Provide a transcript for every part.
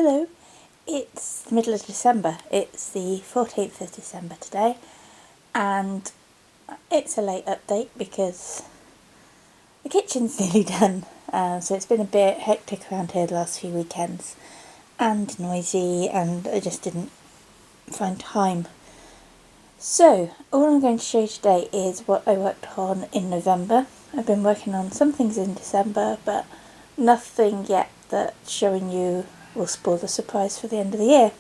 Hello, it's the middle of December. It's the 14th of December today, and it's a late update because the kitchen's nearly done. So it's been a bit hectic around here the last few weekends and noisy, and I just didn't find time. So, all I'm going to show you today is what I worked on in November. I've been working on some things in December, but nothing yet that's showing you will spoil the surprise for the end of the year.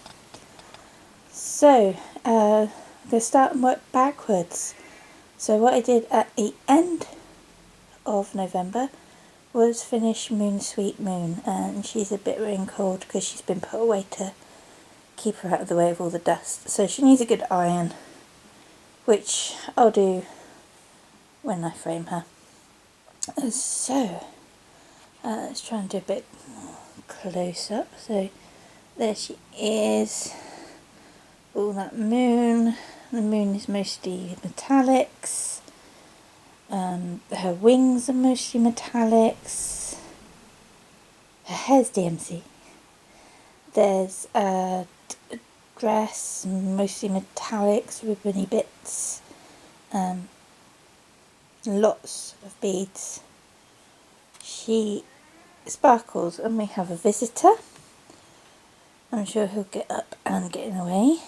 So, I'm going to start and work backwards. So what I did at the end of November was finish Moon Sweet Moon, and she's a bit rain-cold because she's been put away to keep her out of the way of all the dust. So she needs a good iron, which I'll do when I frame her. So, let's try and do a bit close up. So, there she is. All that moon. The moon is mostly metallics. Her wings are mostly metallics. Her hair's DMC. There's a dress, mostly metallics, ribbony bits. Lots of beads. She sparkles, and we have a visitor. I'm sure he'll get up and get in the way.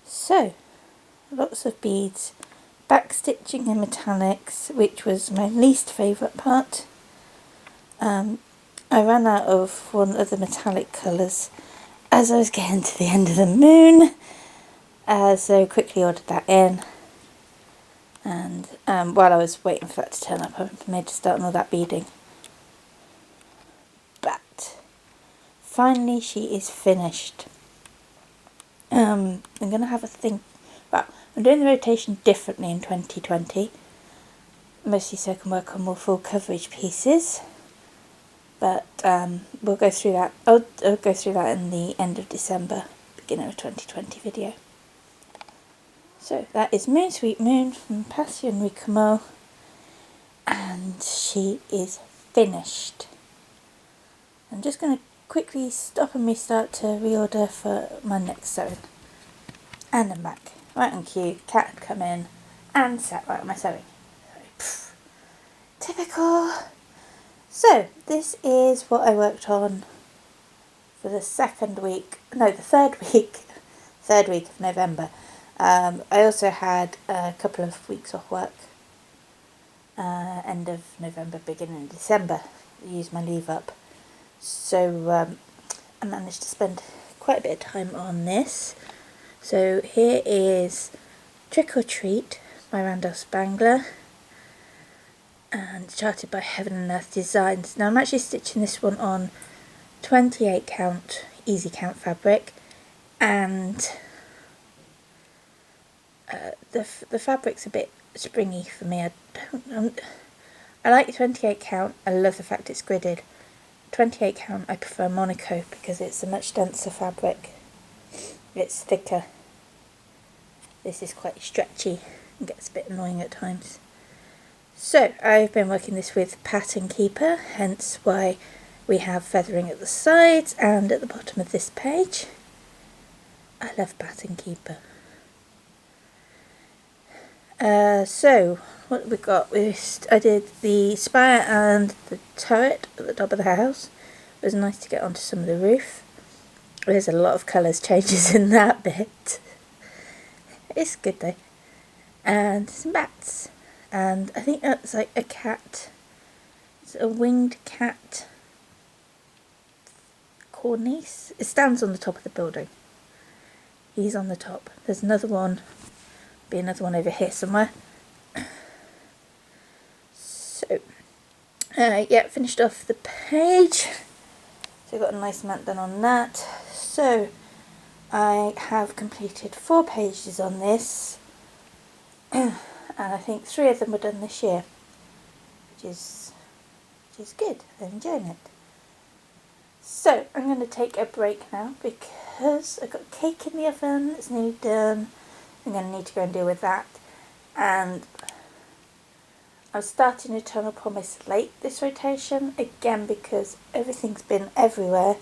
So, lots of beads, backstitching in metallics, which was my least favourite part. I ran out of one of the metallic colours as I was getting to the end of the moon, so quickly ordered that in. And while I was waiting for that to turn up, I made a start on all that beading. But finally she is finished. I'm going to have a think. Well, I'm doing the rotation differently in 2020, mostly so I can work on more full coverage pieces. But we'll go through that. I'll go through that in the end of December, beginning of 2020 video. So that is Moon Sweet Moon from Passion Ricamo, and she is finished. I'm just going to quickly stop and restart to reorder for my next sewing. And I'm back. Right on cue, cat had come in and sat right on my sewing. Typical. So this is what I worked on for the third week of November. I also had a couple of weeks off work, end of November, beginning of December. I used my leave up. So I managed to spend quite a bit of time on this. So here is Trick or Treat by Randall Spangler, and charted by Heaven and Earth Designs. Now I'm actually stitching this one on 28 count easy count fabric, and the fabric's a bit springy for me. I like 28 count. I love the fact it's gridded. 28 count I prefer Monaco because it's a much denser fabric. It's thicker. This is quite stretchy and gets a bit annoying at times. So I've been working this with Pattern Keeper, hence why we have feathering at the sides and at the bottom of this page. I love Pattern Keeper. So what have we got? I did the spire and the turret at the top of the house. It was nice to get onto some of the roof. There's a lot of colours changes in that bit. It's good though. And some bats. And I think that's like a cat. It's a winged cat. Cornice. It stands on the top of the building. He's on the top. There's another one. Be another one over here somewhere. So, yeah, finished off the page. So got a nice amount done on that. So I have completed 4 pages on this, and I think 3 of them were done this year, which is good. I'm enjoying it. So I'm going to take a break now because I've got cake in the oven that's nearly done. I'm going to need to go and deal with that, and I'm starting Eternal Promise late this rotation, again because everything's been everywhere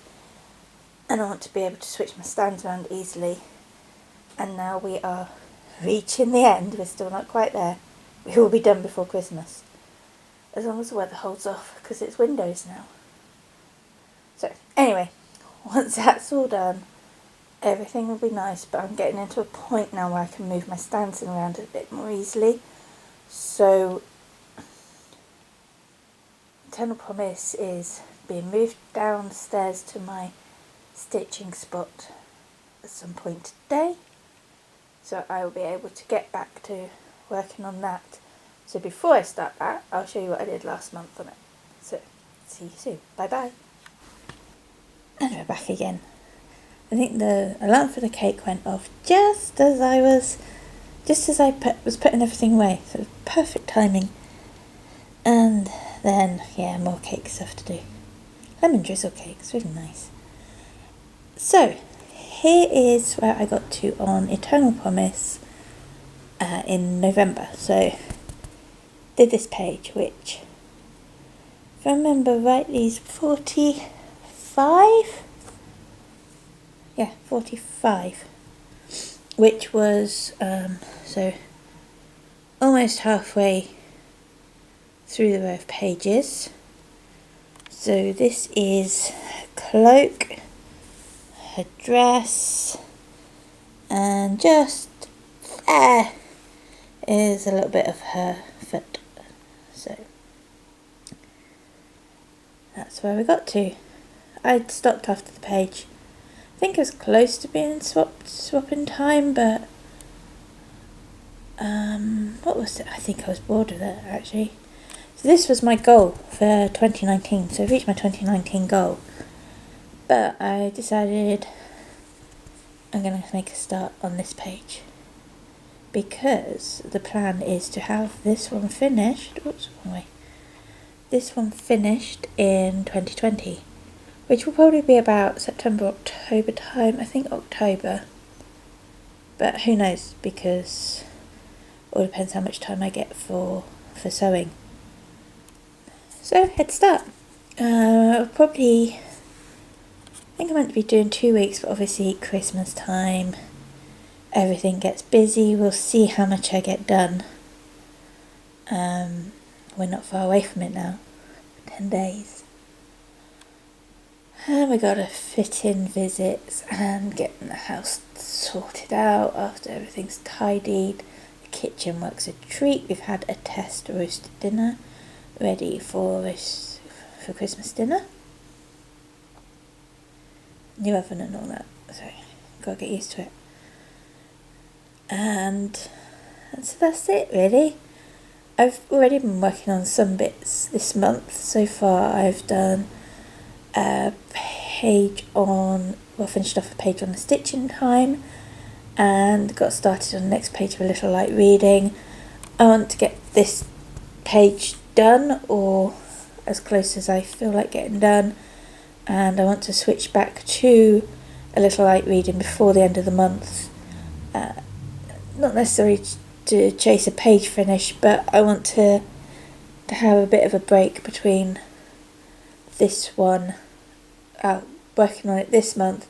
and I want to be able to switch my stands around easily. And now we are reaching the end. We're still not quite there. We will be done before Christmas, as long as the weather holds off, because it's windows now. So anyway, once that's all done, everything will be nice, but I'm getting into a point now where I can move my stands around a bit more easily. So Eternal Promise is being moved downstairs to my stitching spot at some point today, so I will be able to get back to working on that. So before I start that, I'll show you what I did last month on it. So see you soon. Bye bye. And we're back again. I think the alarm for the cake went off just as I was putting everything away. So perfect timing. And then, yeah, more cake stuff to do. Lemon drizzle cake, it's really nice. So, here is where I got to on Eternal Promise in November. So, did this page, which, if I remember rightly, is 45? Yeah, 45. Which was, so, almost halfway through the row of pages. So this is her cloak, her dress, and just there is a little bit of her foot. So that's where we got to. I'd stopped after the page. I think it was close to being swapping time, but what was it? I think I was bored of it actually. So this was my goal for 2019, so I reached my 2019 goal, but I decided I'm going to make a start on this page, because the plan is to have this one finished, this one finished in 2020, which will probably be about September, October time, I think October, but who knows, because it all depends how much time I get for sewing. So, head start. Probably, I think I'm meant to be doing 2 weeks, but obviously Christmas time, everything gets busy. We'll see how much I get done. We're not far away from it now, 10 days. And we got to fit in visits and getting the house sorted out after everything's tidied. The kitchen works a treat. We've had a test roasted dinner ready for Christmas dinner. New oven and all that, so gotta get used to it. And so that's it really. I've already been working on some bits this month. So far I've done a page on, finished off a page on the stitching time and got started on the next page of a little light reading. I want to get this page done, or as close as I feel like getting done, and I want to switch back to a little light reading before the end of the month. Not necessarily to chase a page finish, but I want to have a bit of a break between this one, working on it this month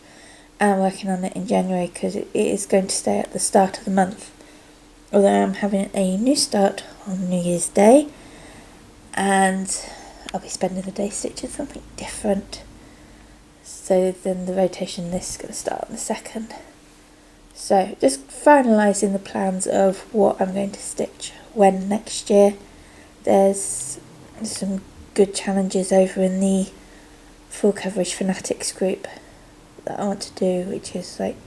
and working on it in January, because it is going to stay at the start of the month, although I'm having a new start on New Year's Day, and I'll be spending the day stitching something different. So then the rotation list is going to start on the 2nd. So just finalising the plans of what I'm going to stitch when next year. There's some good challenges over in the Full Coverage Fanatics group that I want to do, which is like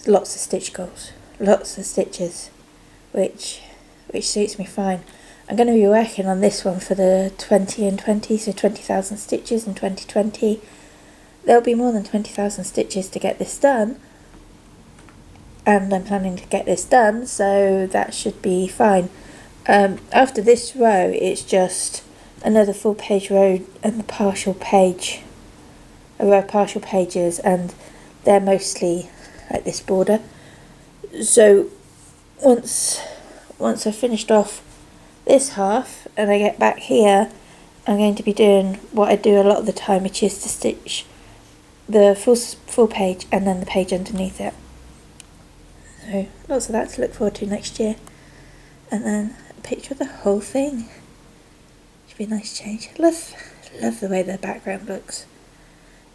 lots of stitch goals, lots of stitches, which suits me fine. I'm going to be working on this one for the 20 and 20, so 20,000 stitches in 2020. There'll be more than 20,000 stitches to get this done, and I'm planning to get this done, so that should be fine. After this row, it's just another full page row and a row of partial pages, and they're mostly like this border. So once I've finished off this half and I get back here, I'm going to be doing what I do a lot of the time, which is to stitch the full page and then the page underneath it. So lots of that to look forward to next year. And then a picture of the whole thing. Should be a nice change. Love the way the background looks.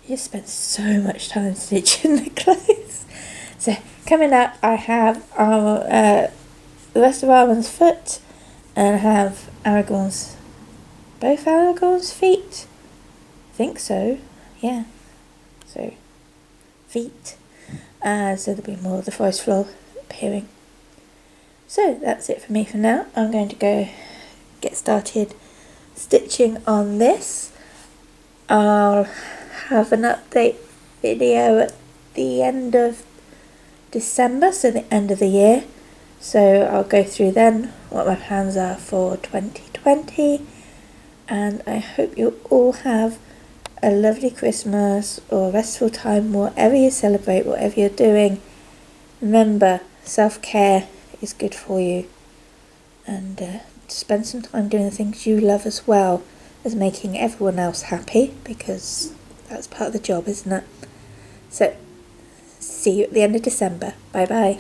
You just spend so much time stitching the clothes. So coming up, I have our the rest of Arwen's foot, and I have both Aragorn's feet. I think so. Yeah. So feet. So there'll be more of the forest floor appearing. So that's it for me for now. I'm going to go get started stitching on this. I'll have an update video at the end of December, so the end of the year. So I'll go through then what my plans are for 2020, and I hope you all have a lovely Christmas or restful time, whatever you celebrate, whatever you're doing. Remember, self-care is good for you, and spend some time doing the things you love as well as making everyone else happy, because that's part of the job, isn't it? So see you at the end of December. Bye bye.